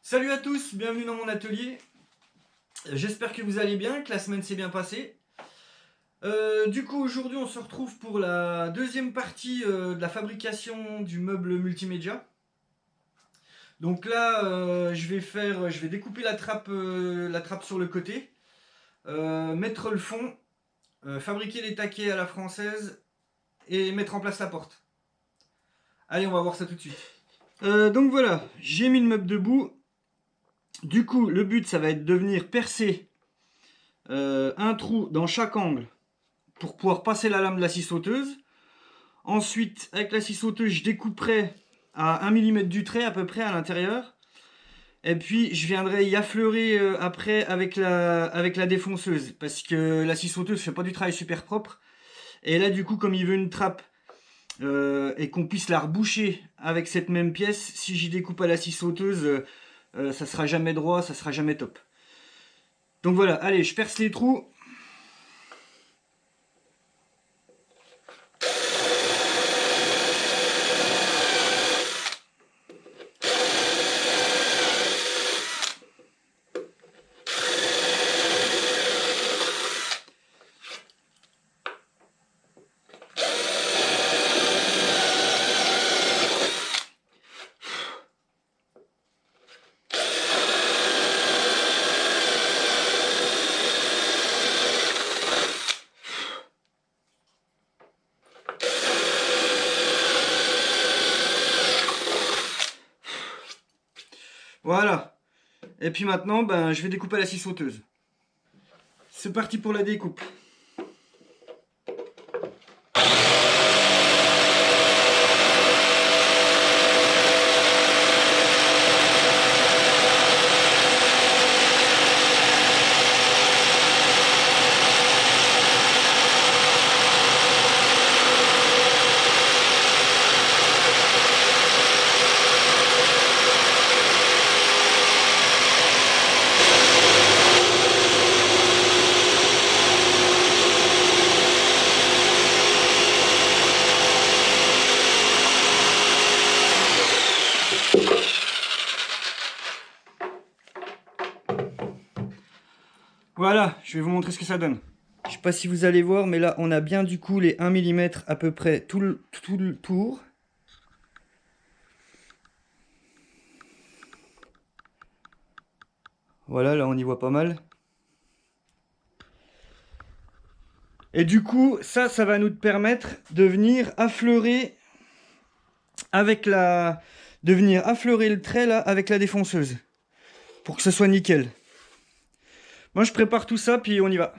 Salut à tous, bienvenue dans mon atelier. J'espère que vous allez bien, que la semaine s'est bien passée. Du coup, aujourd'hui, on se retrouve pour la deuxième partie de la fabrication du meuble multimédia. Donc là, je vais découper la trappe sur le côté, mettre le fond, fabriquer les taquets à la française et mettre en place la porte. Allez, on va voir ça tout de suite. Donc voilà, j'ai mis le meuble debout. Du coup, le but, ça va être de venir percer un trou dans chaque angle pour pouvoir passer la lame de la scie sauteuse. Ensuite, avec la scie sauteuse, je découperai à 1 mm du trait à peu près à l'intérieur. Et puis, je viendrai y affleurer après avec la défonceuse. Parce que la scie sauteuse fait pas du travail super propre. Et là, du coup, comme il veut une trappe et qu'on puisse la reboucher avec cette même pièce, si j'y découpe à la scie sauteuse, ça sera jamais droit, ça sera jamais top. Donc voilà, allez, je perce les trous. Voilà. Et puis maintenant, je vais découper à la scie sauteuse. C'est parti pour la découpe. Voilà, je vais vous montrer ce que ça donne. Je sais pas si vous allez voir, mais là, on a bien du coup les 1 mm à peu près tout le tour. Voilà, là, on y voit pas mal. Et du coup, ça va nous permettre de venir affleurer le trait là avec la défonceuse. Pour que ce soit nickel. Moi, je prépare tout ça, puis on y va.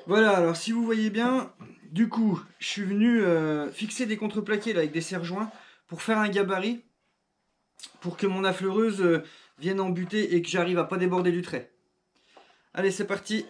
Voilà, alors si vous voyez bien, du coup, je suis venu fixer des contreplaqués là, avec des serre-joints pour faire un gabarit, pour que mon affleureuse vienne en butée et que j'arrive à pas déborder du trait. Allez, c'est parti.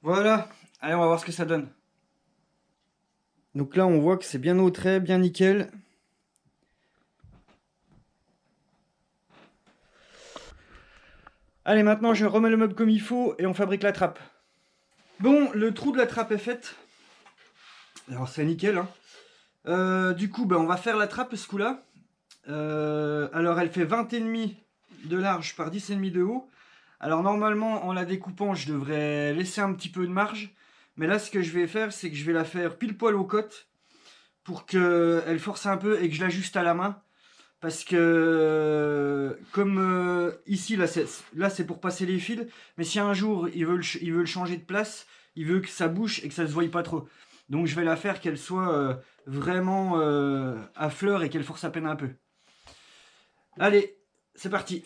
Voilà, allez, on va voir ce que ça donne. Donc là, on voit que c'est bien au trait, bien nickel. Allez, maintenant, je remets le meuble comme il faut et on fabrique la trappe. Bon, le trou de la trappe est fait. Alors, c'est nickel, hein. Du coup, on va faire la trappe ce coup-là. Alors, elle fait 20,5 de large par 10,5 de haut. Alors, normalement, en la découpant, je devrais laisser un petit peu de marge. Mais là, ce que je vais faire, c'est que je vais la faire pile poil aux côtes pour qu'elle force un peu et que je l'ajuste à la main. Parce que, comme ici, là c'est pour passer les fils. Mais si un jour, il veut le changer de place, il veut que ça bouge et que ça se voie pas trop. Donc je vais la faire qu'elle soit vraiment à fleur et qu'elle force à peine un peu. Allez, c'est parti.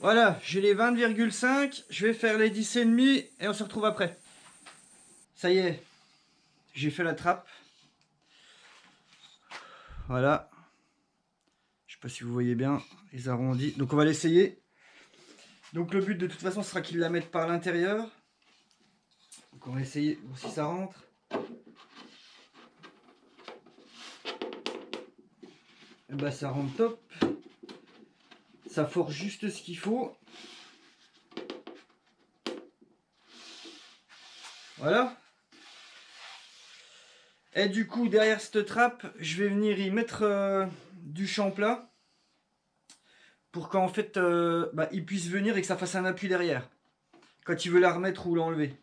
Voilà, j'ai les 20,5, je vais faire les 10,5 et on se retrouve après. Ça y est, j'ai fait la trappe. Voilà. Je sais pas si vous voyez bien les arrondis. Donc on va l'essayer. Donc le but de toute façon sera qu'ils la mettent par l'intérieur. Donc on va essayer voir si ça rentre. Et bah ça rentre top. Ça force juste ce qu'il faut. Voilà. Et du coup, derrière cette trappe, je vais venir y mettre du champ-plat pour qu'en fait, il puisse venir et que ça fasse un appui derrière quand il veut la remettre ou l'enlever.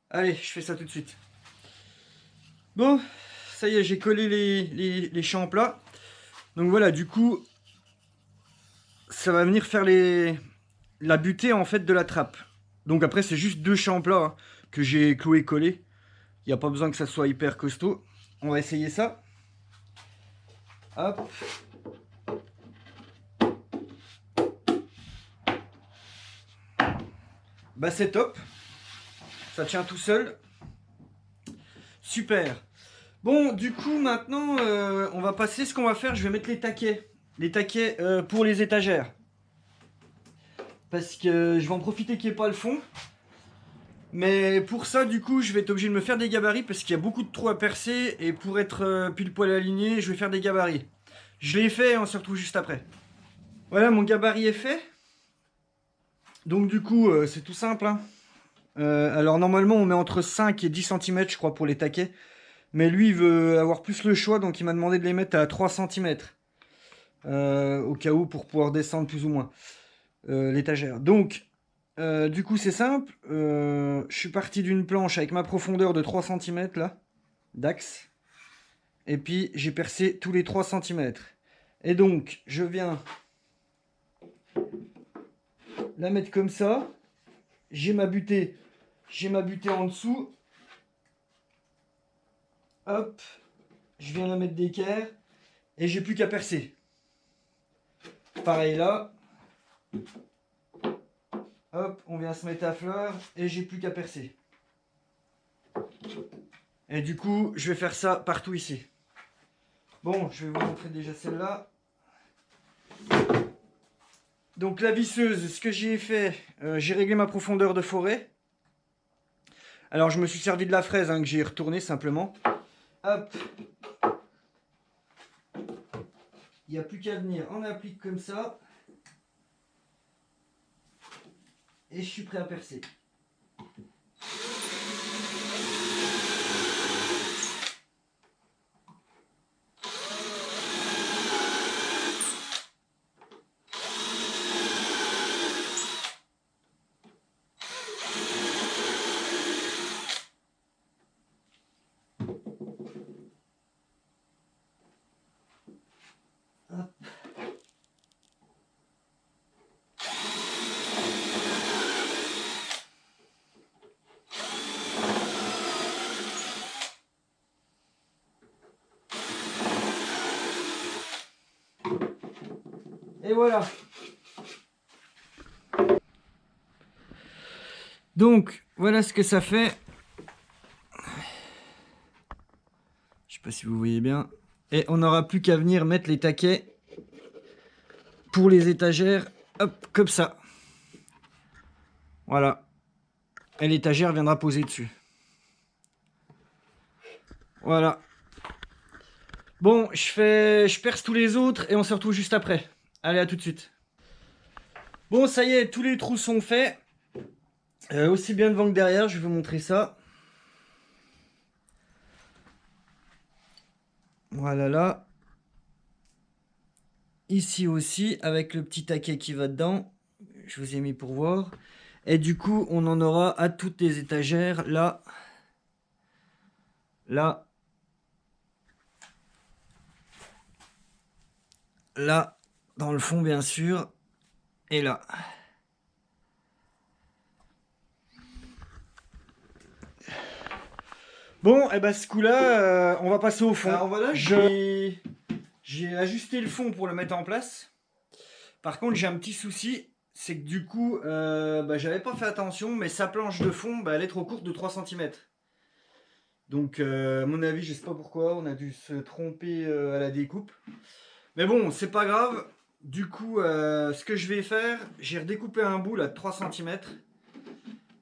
Allez, je fais ça tout de suite. Bon, ça y est, j'ai collé les champs-plats. Donc voilà, du coup, ça va venir faire la butée en fait de la trappe. Donc après, c'est juste 2 champs-plats que j'ai cloué collé. Il n'y a pas besoin que ça soit hyper costaud. On va essayer ça. Hop. Bah c'est top. Ça tient tout seul. Super. Bon, du coup, maintenant, on va passer. Ce qu'on va faire, je vais mettre les taquets. Les taquets pour les étagères. Parce que je vais en profiter qu'il n'y ait pas le fond. Mais pour ça, du coup, je vais être obligé de me faire des gabarits parce qu'il y a beaucoup de trous à percer. Et pour être pile poil aligné, je vais faire des gabarits. Je l'ai fait et on se retrouve juste après. Voilà, mon gabarit est fait. Donc du coup, c'est tout simple. Hein. Alors normalement, on met entre 5 et 10 cm, je crois, pour les taquets. Mais lui, il veut avoir plus le choix, donc il m'a demandé de les mettre à 3 cm. Au cas où, pour pouvoir descendre plus ou moins l'étagère. Donc, du coup, c'est simple. Je suis parti d'une planche avec ma profondeur de 3 cm, là, d'axe. Et puis, j'ai percé tous les 3 cm. Et donc, je viens la mettre comme ça. J'ai ma butée en dessous. Hop, je viens la mettre d'équerre et j'ai plus qu'à percer. Pareil là. Hop, on vient se mettre à fleur et j'ai plus qu'à percer. Et du coup, je vais faire ça partout ici. Bon, je vais vous montrer déjà celle-là. Donc la visseuse, ce que j'ai fait, j'ai réglé ma profondeur de forêt. Alors je me suis servi de la fraise que j'ai retournée simplement. Hop. Il n'y a plus qu'à venir, on applique comme ça. Et je suis prêt à percer. Hop. Et voilà. Donc, voilà ce que ça fait. Je sais pas si vous voyez bien. Et on n'aura plus qu'à venir mettre les taquets pour les étagères. Hop, comme ça. Voilà. Et l'étagère viendra poser dessus. Voilà. Bon, je perce tous les autres et on se retrouve juste après. Allez, à tout de suite. Bon, ça y est, tous les trous sont faits. Aussi bien devant que derrière, je vais vous montrer ça. Voilà là. ici aussi, avec le petit taquet qui va dedans. Je vous ai mis pour voir. Et du coup, on en aura à toutes les étagères, là, là, là, dans le fond, bien sûr, et là. Bon, et ben ce coup-là, on va passer au fond. Alors voilà, j'ai ajusté le fond pour le mettre en place. Par contre, j'ai un petit souci, c'est que du coup, j'avais pas fait attention, mais sa planche de fond, elle est trop courte de 3 cm. Donc, à mon avis, je sais pas pourquoi, on a dû se tromper à la découpe. Mais bon, c'est pas grave. Du coup, ce que je vais faire, j'ai redécoupé un bout là de 3 cm.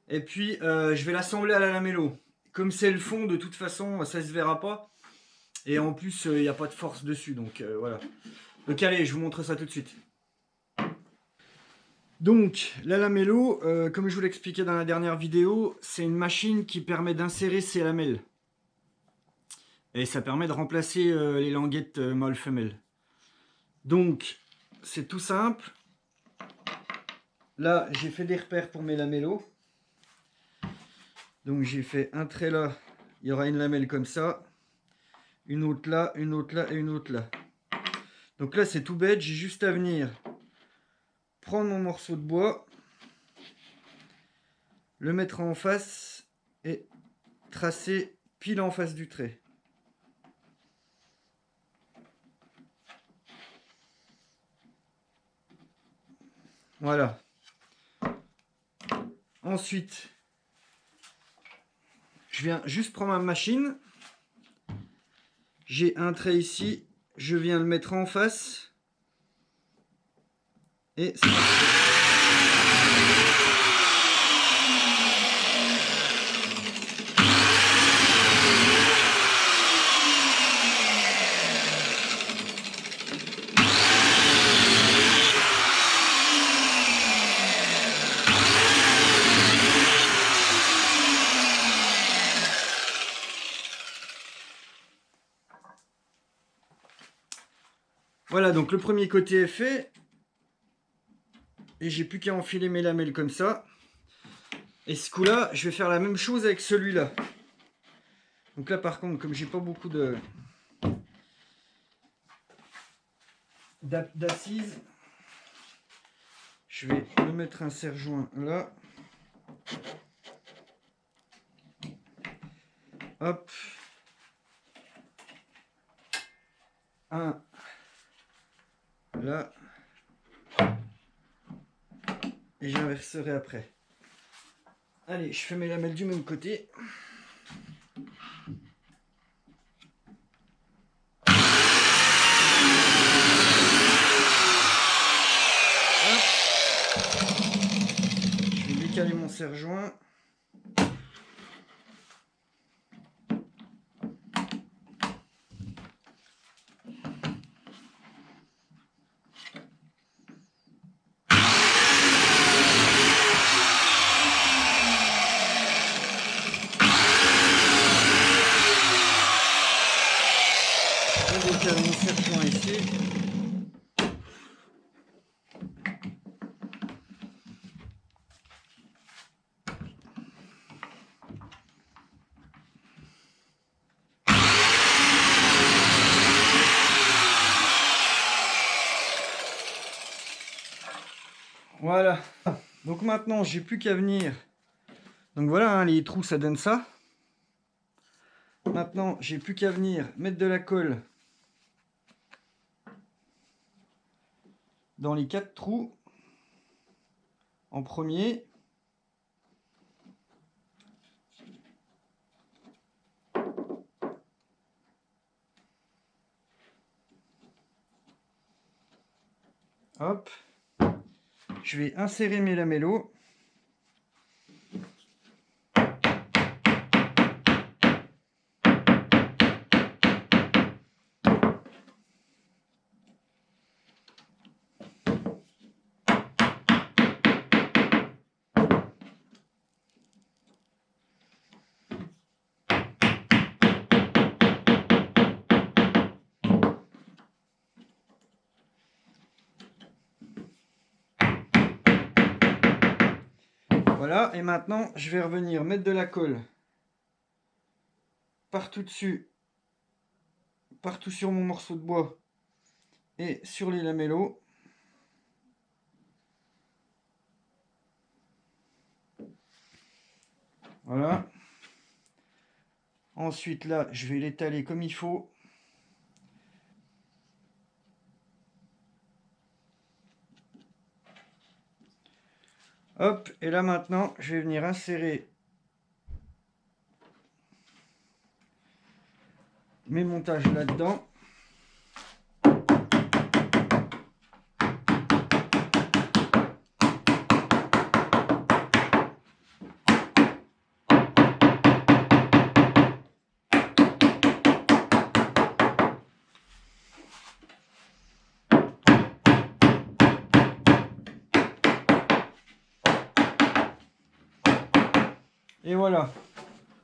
Et puis, je vais l'assembler à la lamello. Comme c'est le fond, de toute façon, ça se verra pas. Et en plus, il n'y a pas de force dessus, donc voilà. Donc allez, je vous montre ça tout de suite. Donc, la lamello, comme je vous l'expliquais dans la dernière vidéo, c'est une machine qui permet d'insérer ces lamelles. Et ça permet de remplacer les languettes mâle-femelle. Donc, c'est tout simple. Là, j'ai fait des repères pour mes lamellos. Donc, j'ai fait un trait là. Il y aura une lamelle comme ça. Une autre là, une autre là et une autre là. Donc là, c'est tout bête. J'ai juste à venir prendre mon morceau de bois, le mettre en face et tracer pile en face du trait. Voilà. Ensuite, je viens juste prendre ma machine. J'ai un trait ici. Je viens le mettre en face. Et c'est parti. Voilà, donc le premier côté est fait. Et j'ai plus qu'à enfiler mes lamelles comme ça. Et ce coup-là, je vais faire la même chose avec celui-là. Donc là, par contre, comme j'ai pas beaucoup d'assises, je vais me mettre un serre-joint là. Hop. Un là. Et j'inverserai après. Allez, je fais mes lamelles du même côté. Hop. Je vais décaler mon serre-joint. Je décale mon serre-joint ici. Voilà. Donc maintenant, j'ai plus qu'à venir. Donc voilà, hein, les trous, ça donne ça. Maintenant, j'ai plus qu'à venir mettre de la colle dans les 4 trous. En premier. Hop. Je vais insérer mes lamellos. Voilà, et maintenant je vais revenir mettre de la colle partout dessus, partout sur mon morceau de bois et sur les lamellos. Voilà. Ensuite là, je vais l'étaler comme il faut. Hop, et là maintenant, je vais venir insérer mes montages là-dedans. Et voilà.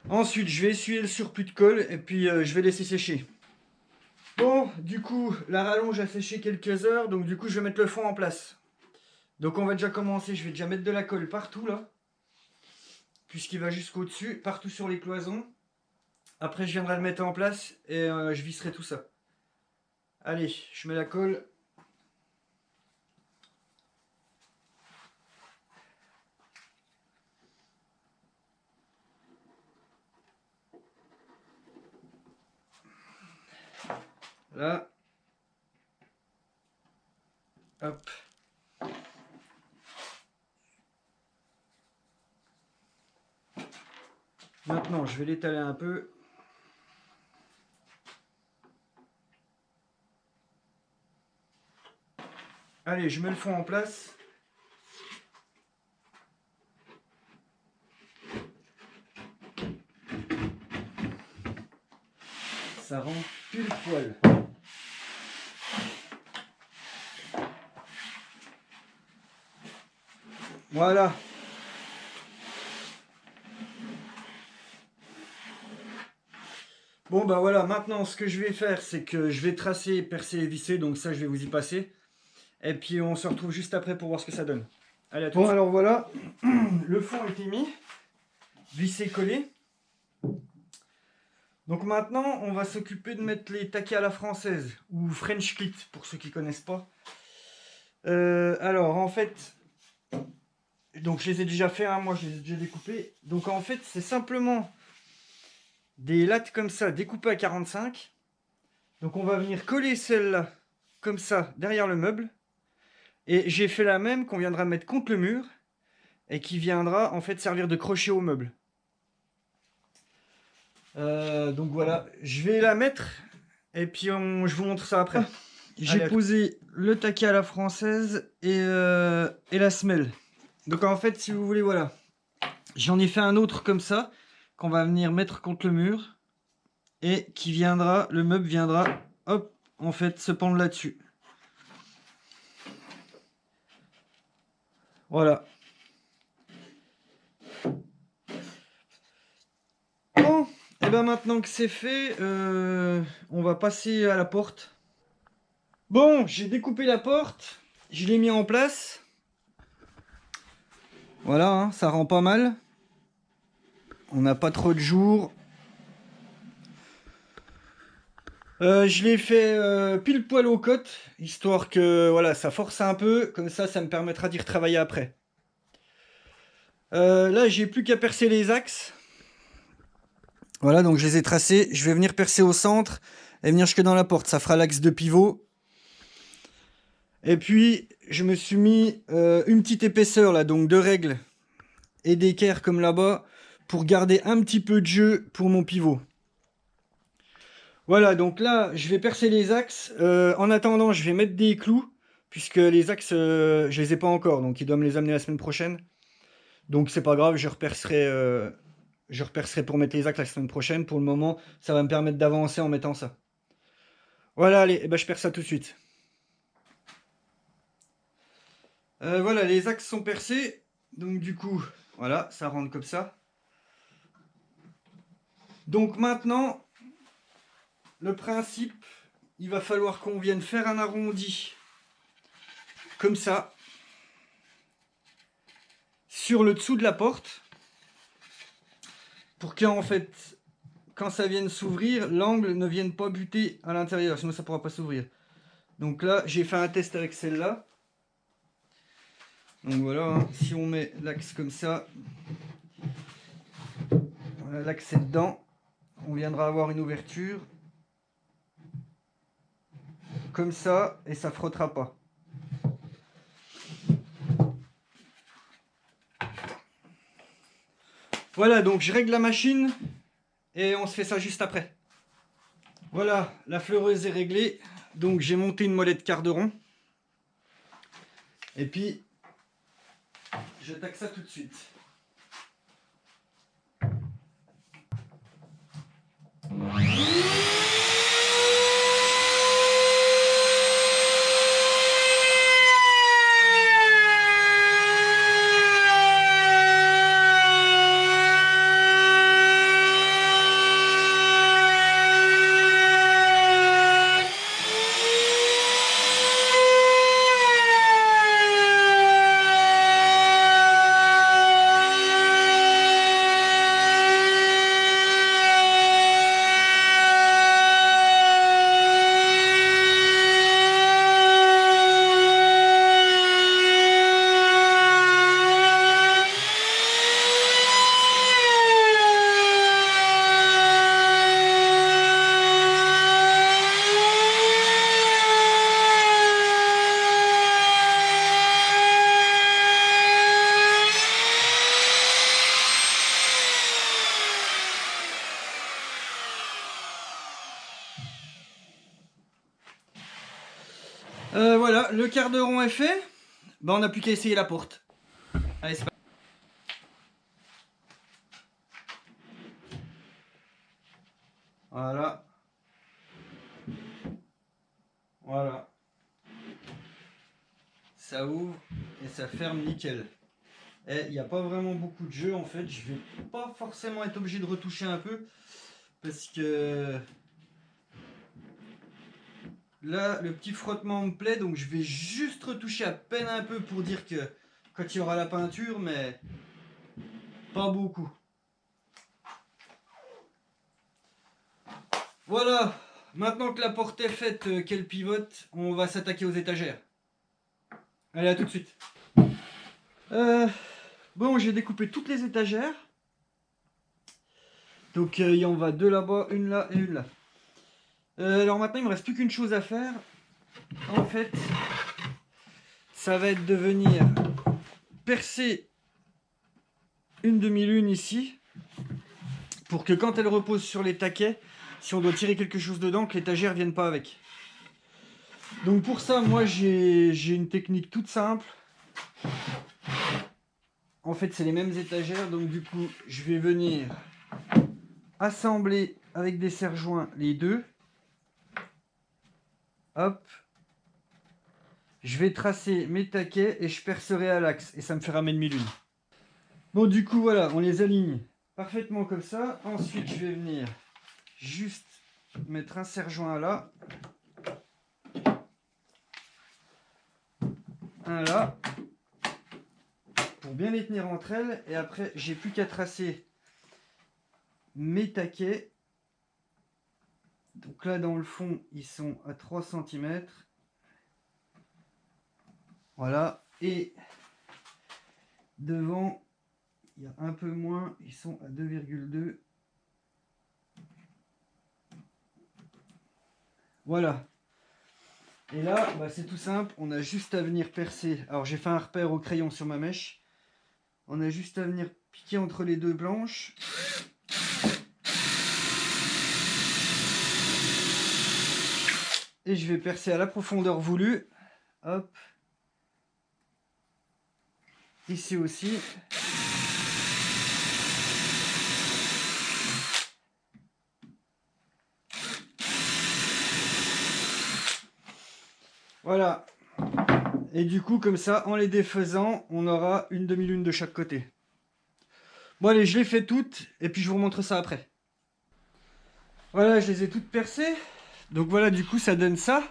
Ensuite, je vais essuyer le surplus de colle et puis je vais laisser sécher. Bon, du coup, la rallonge a séché quelques heures, donc du coup, je vais mettre le fond en place. Donc on va déjà commencer, je vais déjà mettre de la colle partout là, puisqu'il va jusqu'au dessus, partout sur les cloisons. Après, je viendrai le mettre en place et je visserai tout ça. Allez, je mets la colle. Là. Hop. Maintenant, je vais l'étaler un peu. Allez, je mets le fond en place. Ça rend pile poil. Voilà. Bon bah voilà, maintenant ce que je vais faire, c'est que je vais tracer, percer et visser, donc ça je vais vous y passer. Et puis on se retrouve juste après pour voir ce que ça donne. Allez, à tout de suite. Bon alors voilà, le fond a été mis, vissé, collé. Donc maintenant on va s'occuper de mettre les taquets à la française, ou French clit pour ceux qui connaissent pas. Alors en fait, donc je les ai déjà fait, hein, moi je les ai déjà découpés. Donc en fait c'est simplement des lattes comme ça découpées à 45. Donc on va venir coller celle-là comme ça derrière le meuble. Et j'ai fait la même qu'on viendra mettre contre le mur et qui viendra en fait servir de crochet au meuble. Donc voilà, je vais la mettre et puis je vous montre ça après. J'ai posé le taquet à la française et la semelle. Donc en fait, si vous voulez, voilà, j'en ai fait un autre comme ça qu'on va venir mettre contre le mur et qui viendra, le meuble viendra, hop, en fait, se pendre là-dessus. Voilà. Bon, et bien maintenant que c'est fait, on va passer à la porte. Bon, j'ai découpé la porte, je l'ai mis en place. Voilà, hein, ça rend pas mal. On n'a pas trop de jours. Je l'ai fait pile poil aux côtes, histoire que voilà, ça force un peu, comme ça me permettra d'y retravailler après. Là, j'ai plus qu'à percer les axes. Voilà, donc je les ai tracés. Je vais venir percer au centre et venir jusque dans la porte. Ça fera l'axe de pivot. Et puis, je me suis mis une petite épaisseur, là, donc de règles et d'équerre comme là-bas, pour garder un petit peu de jeu pour mon pivot. Voilà, donc là, je vais percer les axes. En attendant, je vais mettre des clous, puisque les axes, je les ai pas encore, donc il doit me les amener la semaine prochaine. Donc c'est pas grave, je repercerai pour mettre les axes la semaine prochaine. Pour le moment, ça va me permettre d'avancer en mettant ça. Voilà, allez, et ben je perce ça tout de suite. Voilà, les axes sont percés. Donc du coup, voilà, ça rentre comme ça. Donc maintenant, le principe, il va falloir qu'on vienne faire un arrondi. Comme ça. sur le dessous de la porte pour qu'en fait, quand ça vienne s'ouvrir, l'angle ne vienne pas buter à l'intérieur, sinon ça ne pourra pas s'ouvrir. Donc là, j'ai fait un test avec celle-là. Donc voilà, hein, si on met l'axe comme ça, voilà, l'axe est dedans, on viendra avoir une ouverture comme ça et ça frottera pas. Voilà, donc je règle la machine et on se fait ça juste après. Voilà, la fleureuse est réglée. Donc j'ai monté une molette quart de rond. Et puis, j'attaque ça tout de suite. Voilà, le quart de rond est fait. Ben, on n'a plus qu'à essayer la porte. Allez, c'est parti. Voilà. Voilà. Ça ouvre et ça ferme nickel. Et il n'y a pas vraiment beaucoup de jeu en fait. Je vais pas forcément être obligé de retoucher un peu. Parce que là, le petit frottement me plaît. Donc je vais juste retoucher à peine un peu pour dire que quand il y aura la peinture, mais pas beaucoup. Voilà. Maintenant que la porte est faite, qu'elle pivote, on va s'attaquer aux étagères. Allez, à tout de suite. Bon, j'ai découpé toutes les étagères. Donc il y en va deux là-bas, une là et une là. Alors maintenant il me reste plus qu'une chose à faire. En fait, ça va être de venir percer une demi-lune ici. Pour que quand elle repose sur les taquets, si on doit tirer quelque chose dedans, que l'étagère ne vienne pas avec. Donc pour ça, moi j'ai une technique toute simple. En fait c'est les mêmes étagères, donc du coup je vais venir assembler avec des serre-joints les deux. Hop. Je vais tracer mes taquets et je percerai à l'axe et ça me fera mes demi-lunes. Bon du coup voilà, on les aligne parfaitement comme ça. Ensuite je vais venir juste mettre un serre-joint là. Un là. Pour bien les tenir entre elles. Et après j'ai plus qu'à tracer mes taquets. Donc là dans le fond ils sont à 3 cm. Voilà. Et devant il y a un peu moins, ils sont à 2,2. Voilà. Et là bah, c'est tout simple, on a juste à venir percer. Alors j'ai fait un repère au crayon sur ma mèche. On a juste à venir piquer entre les deux planches. Et je vais percer à la profondeur voulue. Hop. Ici aussi. Voilà. Et du coup, comme ça, en les défaisant, on aura une demi-lune de chaque côté. Bon allez, je les fais toutes et puis je vous remontre ça après. Voilà, je les ai toutes percées. Donc voilà, du coup, ça donne ça.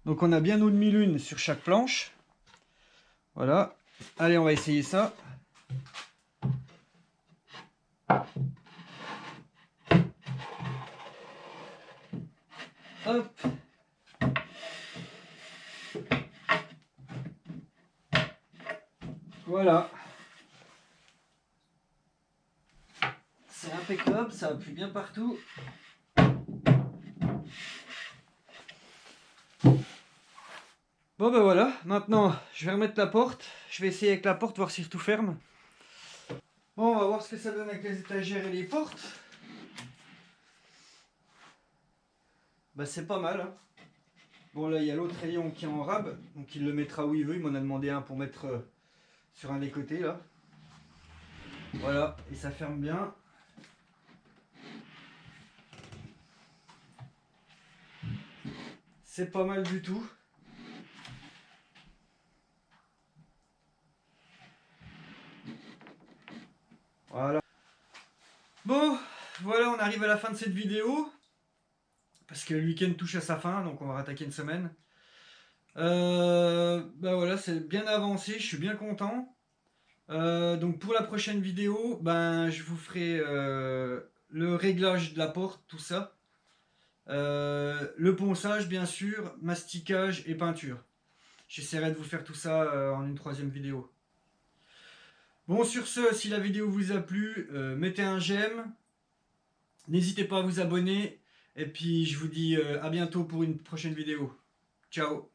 Donc on a bien nos demi-lunes sur chaque planche. Voilà. Allez, on va essayer ça. Hop. Voilà. C'est impeccable, ça appuie bien partout. Bon ben voilà, maintenant je vais remettre la porte. Je vais essayer avec la porte, voir si tout ferme. Bon, on va voir ce que ça donne avec les étagères et les portes. Bah c'est pas mal. Hein. Bon là il y a l'autre rayon qui est en rab, donc il le mettra où il veut. Il m'en a demandé un pour mettre sur un des côtés là. Voilà, et ça ferme bien. C'est pas mal du tout. Voilà. Bon, voilà, on arrive à la fin de cette vidéo. Parce que le week-end touche à sa fin, donc on va rattaquer une semaine. Bah voilà, c'est bien avancé, je suis bien content. Donc pour la prochaine vidéo, ben je vous ferai le réglage de la porte, tout ça. Le ponçage bien sûr, masticage et peinture. J'essaierai de vous faire tout ça en une troisième vidéo. Bon sur ce, si la vidéo vous a plu, mettez un j'aime. N'hésitez pas à vous abonner. Et puis je vous dis à bientôt pour une prochaine vidéo. Ciao.